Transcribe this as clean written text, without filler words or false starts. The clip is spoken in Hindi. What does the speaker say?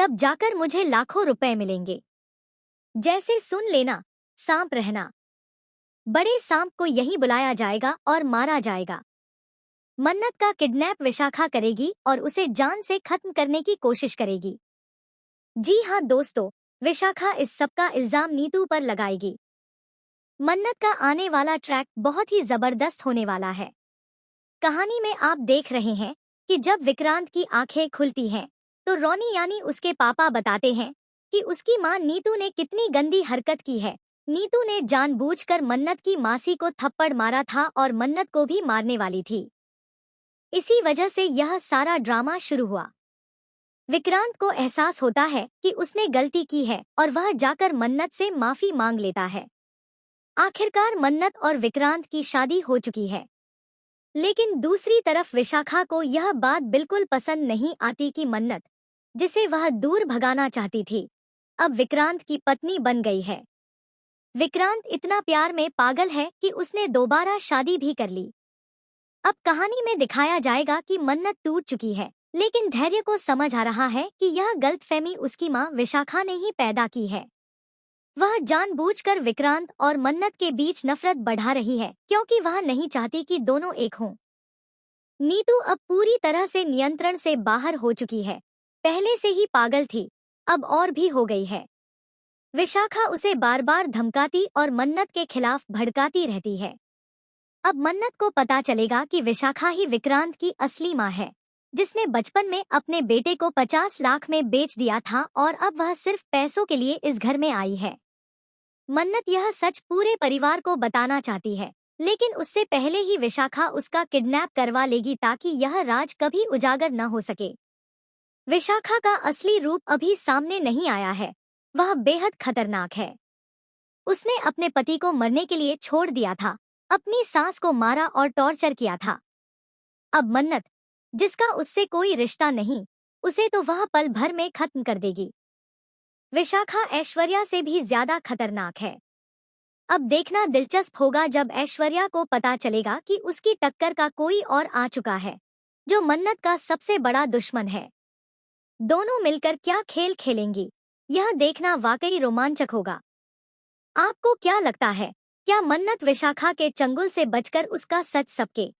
तब जाकर मुझे लाखों रुपए मिलेंगे। जैसे सुन लेना, सांप रहना। बड़े सांप को यहीं बुलाया जाएगा और मारा जाएगा। मन्नत का किडनैप विशाखा करेगी और उसे जान से खत्म करने की कोशिश करेगी। जी हाँ दोस्तों, विशाखा इस सब का इल्जाम नीतू पर लगाएगी। मन्नत का आने वाला ट्रैक बहुत ही जबरदस्त होने वाला है। कहानी में आप देख रहे हैं कि जब विक्रांत की आंखें खुलती हैं, तो रोनी यानी उसके पापा बताते हैं कि उसकी मां नीतू ने कितनी गंदी हरकत की है। नीतू ने जानबूझकर मन्नत की मासी को थप्पड़ मारा था और मन्नत को भी मारने वाली थी। इसी वजह से यह सारा ड्रामा शुरू हुआ। विक्रांत को एहसास होता है कि उसने गलती की है और वह जाकर मन्नत से माफी मांग लेता है। आखिरकार मन्नत और विक्रांत की शादी हो चुकी है। लेकिन दूसरी तरफ विशाखा को यह बात बिल्कुल पसंद नहीं आती कि मन्नत, जिसे वह दूर भगाना चाहती थी, अब विक्रांत की पत्नी बन गई है। विक्रांत इतना प्यार में पागल है कि उसने दोबारा शादी भी कर ली। अब कहानी में दिखाया जाएगा कि मन्नत टूट चुकी है, लेकिन धैर्य को समझ आ रहा है कि यह गलतफहमी उसकी मां विशाखा ने ही पैदा की है। वह जानबूझकर विक्रांत और मन्नत के बीच नफरत बढ़ा रही है, क्योंकि वह नहीं चाहती कि दोनों एक हों। नीतू अब पूरी तरह से नियंत्रण से बाहर हो चुकी है। पहले से ही पागल थी, अब और भी हो गई है। विशाखा उसे बार बार धमकाती और मन्नत के खिलाफ भड़काती रहती है। अब मन्नत को पता चलेगा कि विशाखा ही विक्रांत की असली मां है, जिसने बचपन में अपने बेटे को 50 लाख में बेच दिया था और अब वह सिर्फ पैसों के लिए इस घर में आई है। मन्नत यह सच पूरे परिवार को बताना चाहती है, लेकिन उससे पहले ही विशाखा उसका किडनैप करवा लेगी ताकि यह राज कभी उजागर न हो सके। विशाखा का असली रूप अभी सामने नहीं आया है। वह बेहद खतरनाक है। उसने अपने पति को मरने के लिए छोड़ दिया था, अपनी सास को मारा और टॉर्चर किया था। अब मन्नत, जिसका उससे कोई रिश्ता नहीं, उसे तो वह पल भर में खत्म कर देगी। विशाखा ऐश्वर्या से भी ज्यादा खतरनाक है। अब देखना दिलचस्प होगा जब ऐश्वर्या को पता चलेगा कि उसकी टक्कर का कोई और आ चुका है, जो मन्नत का सबसे बड़ा दुश्मन है। दोनों मिलकर क्या खेल खेलेंगी, यह देखना वाकई रोमांचक होगा। आपको क्या लगता है, क्या मन्नत विशाखा के चंगुल से बचकर उसका सच सबके